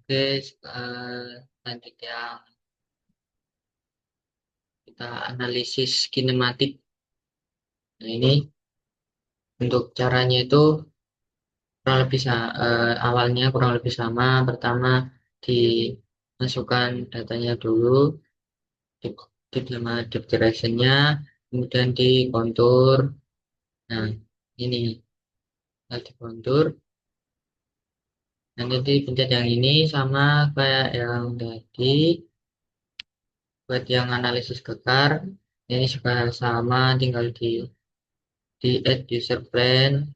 Oke, selanjutnya kita analisis kinematik. Nah, ini untuk caranya itu kurang lebih awalnya kurang lebih sama. Pertama dimasukkan datanya dulu, di, nama deep directionnya, kemudian di kontur. Nah, ini di kontur. Nanti dipencet yang ini sama kayak yang tadi. Buat yang analisis kekar, ini juga sama, tinggal di add user plan,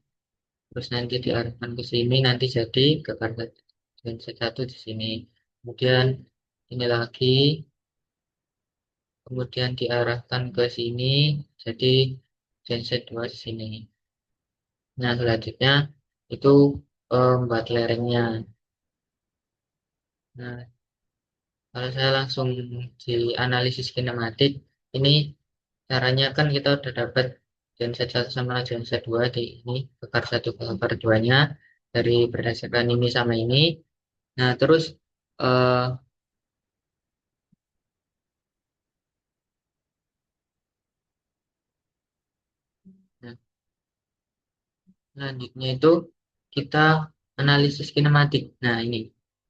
terus nanti diarahkan ke sini, nanti jadi kekar dan satu di sini. Kemudian ini lagi, kemudian diarahkan ke sini, jadi genset 2 di sini. Nah, selanjutnya itu buat lerengnya. Nah, kalau saya langsung di analisis kinematik, ini caranya kan kita udah dapat genset 1 sama genset 2 di ini, kekar 1 ke kekar 2-nya dari berdasarkan ini sama ini. Nah, terus eh, nah, selanjutnya itu kita analisis kinematik. Nah, ini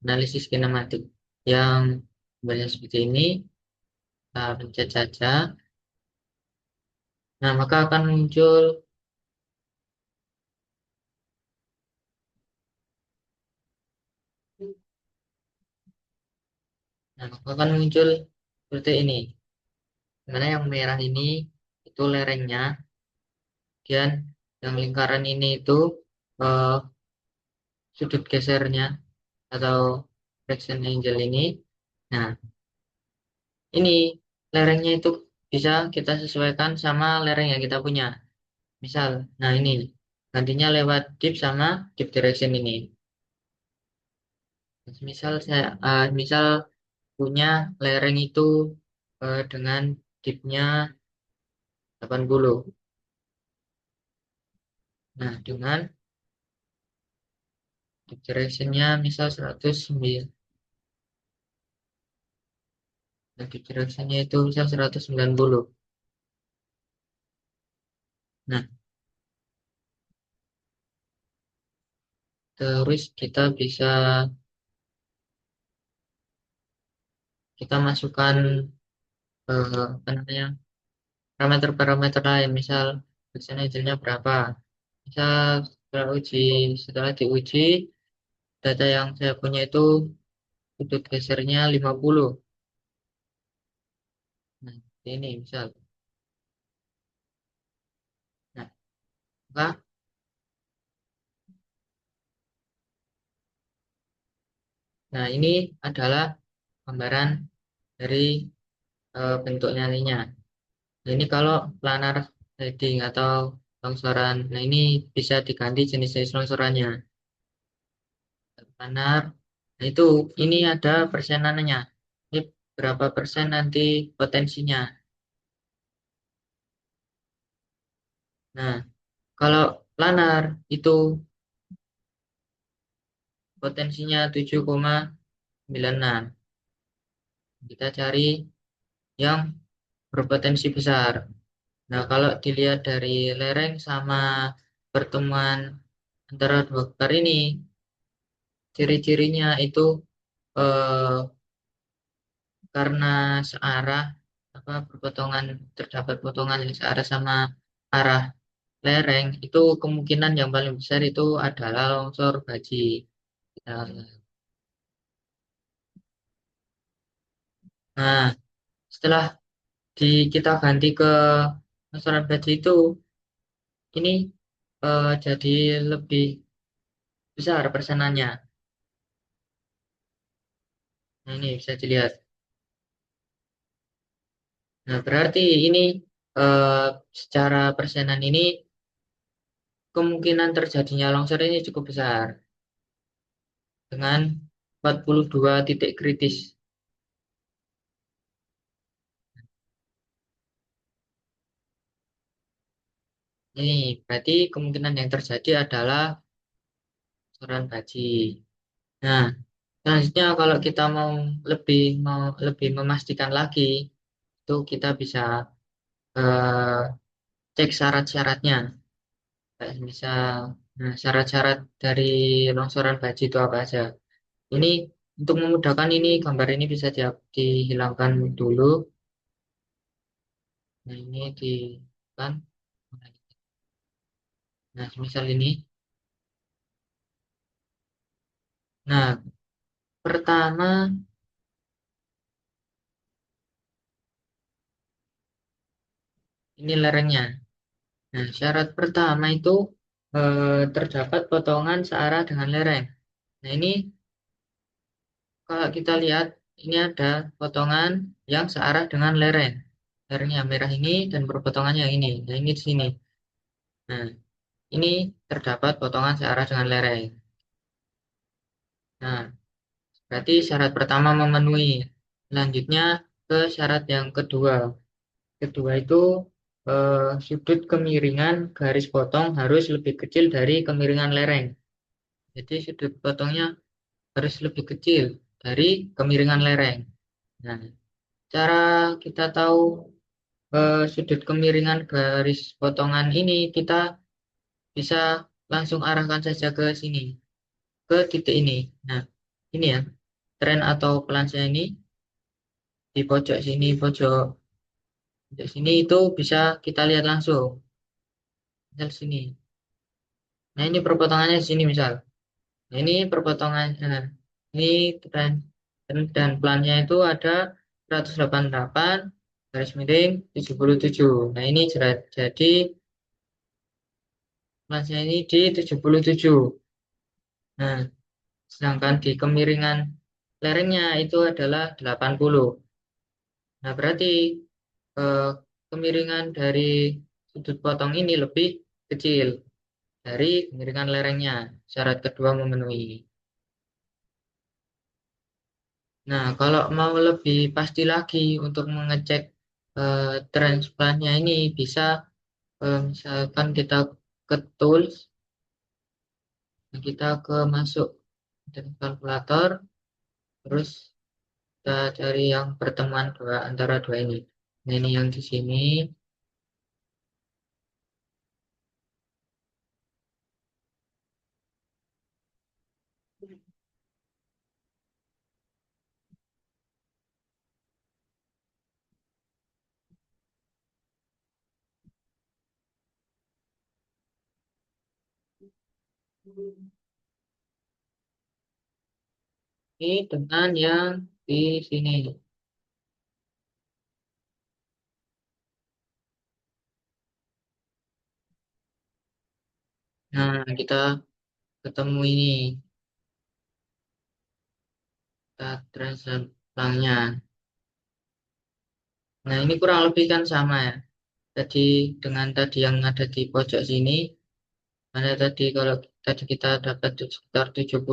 analisis kinematik yang banyak seperti ini, kita pencet saja. Nah, maka akan muncul, maka akan muncul seperti ini. Dimana yang merah ini itu lerengnya, kemudian yang lingkaran ini itu eh, sudut gesernya atau fraction angle ini. Nah, ini lerengnya itu bisa kita sesuaikan sama lereng yang kita punya. Misal, nah ini gantinya lewat dip sama dip direction ini. Misal punya lereng itu dengan dipnya 80. Nah, dengan dip directionnya misal 109. Nah, dip directionnya itu misal 190. Nah, terus kita masukkan apa namanya, parameter-parameter lain, misal persentasenya berapa. Misal setelah diuji data yang saya punya itu sudut gesernya 50. Nah, ini misal. Nah, maka, nah ini adalah gambaran dari bentuk nyalinya. Nah, ini kalau planar heading atau longsoran. Nah, ini bisa diganti jenis-jenis longsorannya. Planar. Nah, ini ada persenannya. Ini berapa persen nanti potensinya. Nah, kalau planar itu potensinya 7,96. Kita cari yang berpotensi besar. Nah, kalau dilihat dari lereng sama pertemuan antara dua kekar ini, ciri-cirinya itu eh, karena searah, apa berpotongan, terdapat potongan yang searah sama arah lereng, itu kemungkinan yang paling besar itu adalah longsor baji. Nah, setelah kita ganti ke longsoran baji itu, ini jadi lebih besar persenannya. Nah, ini bisa dilihat. Nah, berarti ini eh, secara persenan ini kemungkinan terjadinya longsor ini cukup besar dengan 42 titik kritis. Ini berarti kemungkinan yang terjadi adalah longsoran baji. Nah, Selanjutnya kalau kita mau lebih memastikan lagi, itu kita bisa eh, cek syarat-syaratnya. Kayak misal, nah, syarat-syarat dari longsoran baji itu apa aja. Ini untuk memudahkan ini gambar ini bisa dihilangkan dulu. Nah, ini di kan. Nah, misal ini. Nah, pertama ini lerengnya. Nah, syarat pertama itu terdapat potongan searah dengan lereng. Nah, ini kalau kita lihat ini ada potongan yang searah dengan lereng. Lerengnya merah ini dan berpotongannya yang ini. Nah, ini di sini. Nah, ini terdapat potongan searah dengan lereng. Nah, berarti syarat pertama memenuhi. Selanjutnya ke syarat yang kedua. Kedua itu sudut kemiringan garis potong harus lebih kecil dari kemiringan lereng. Jadi sudut potongnya harus lebih kecil dari kemiringan lereng. Nah, cara kita tahu sudut kemiringan garis potongan ini kita bisa langsung arahkan saja ke sini, ke titik ini. Nah, ini ya, tren atau plansnya ini di pojok sini, pojok sini itu bisa kita lihat langsung. Misal sini. Nah, ini perpotongannya di sini misal. Nah, ini perpotongan, ini tren, dan plannya itu ada 188 garis miring 77. Nah, ini jadi plannya ini di 77. Nah, sedangkan di kemiringan lerengnya itu adalah 80. Nah, berarti eh, kemiringan dari sudut potong ini lebih kecil dari kemiringan lerengnya. Syarat kedua memenuhi. Nah, kalau mau lebih pasti lagi untuk mengecek transplantnya ini bisa misalkan kita ke tools, kita ke masuk dari kalkulator, terus kita cari yang pertemuan antara dua ini. Nah, ini yang di sini. Ini dengan yang di sini. Nah, kita ketemu ini, kita transplantnya. Nah, ini kurang lebih kan sama ya. Tadi dengan tadi yang ada di pojok sini, mana tadi kalau tadi kita dapat sekitar 78,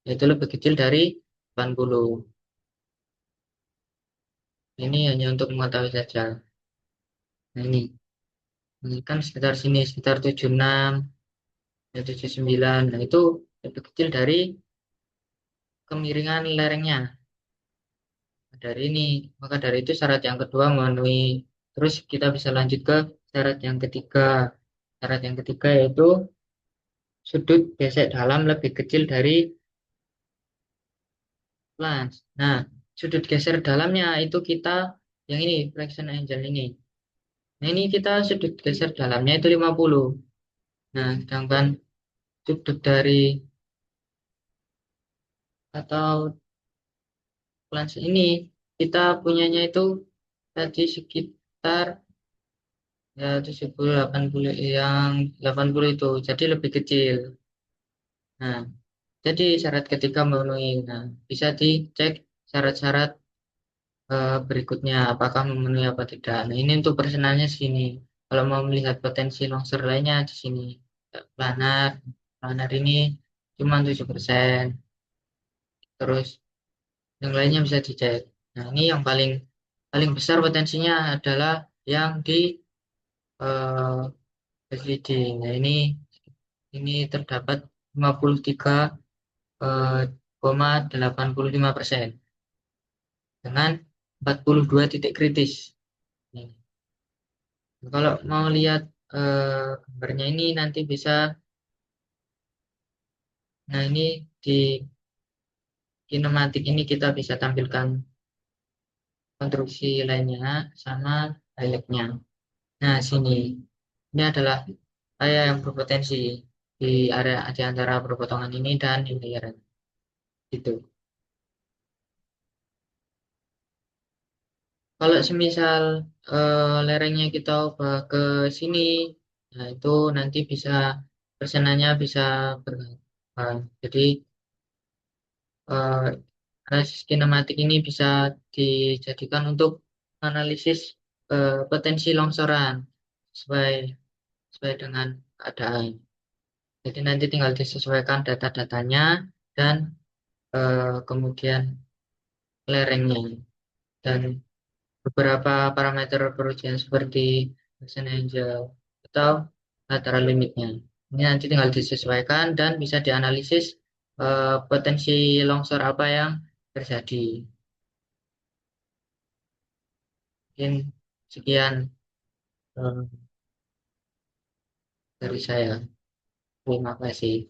itu lebih kecil dari 80. Ini hanya untuk mengetahui saja. Nah, ini kan sekitar sini, sekitar 76, ya 79. Nah, itu lebih kecil dari kemiringan lerengnya. Dari ini, maka dari itu syarat yang kedua memenuhi. Terus kita bisa lanjut ke syarat yang ketiga. Syarat yang ketiga yaitu sudut gesek dalam lebih kecil dari flange. Nah, sudut geser dalamnya itu kita yang ini flexion angle ini. Nah, ini kita sudut geser dalamnya itu 50. Nah, sedangkan sudut dari atau flange ini kita punyanya itu tadi sekitar ya 70 80 yang 80 itu. Jadi lebih kecil. Nah, jadi syarat ketiga memenuhi. Nah, bisa dicek syarat-syarat berikutnya apakah memenuhi apa tidak. Nah, ini untuk persenannya sini. Kalau mau melihat potensi longsor lainnya di sini. Planar, planar ini cuma 7%. Terus yang lainnya bisa dicek. Nah, ini yang paling paling besar potensinya adalah yang di SVD. Nah, ini terdapat 53 0,85% dengan 42 titik kritis. Nih, kalau mau lihat gambarnya ini nanti bisa, nah ini di kinematik ini kita bisa tampilkan konstruksi lainnya sama highlightnya. Nah, sini. Ini adalah area yang berpotensi di area di antara perpotongan ini dan ini layering. Gitu. Kalau semisal lerengnya kita ubah ke sini, nah itu nanti bisa persenannya bisa berubah. Jadi eh, analisis kinematik ini bisa dijadikan untuk analisis potensi longsoran sesuai sesuai dengan keadaan. Jadi nanti tinggal disesuaikan data-datanya dan kemudian lerengnya dan beberapa parameter perujian seperti Gaussian Angel atau lateral limitnya. Ini nanti tinggal disesuaikan dan bisa dianalisis potensi longsor apa yang terjadi. Mungkin sekian dari saya. Terima kasih.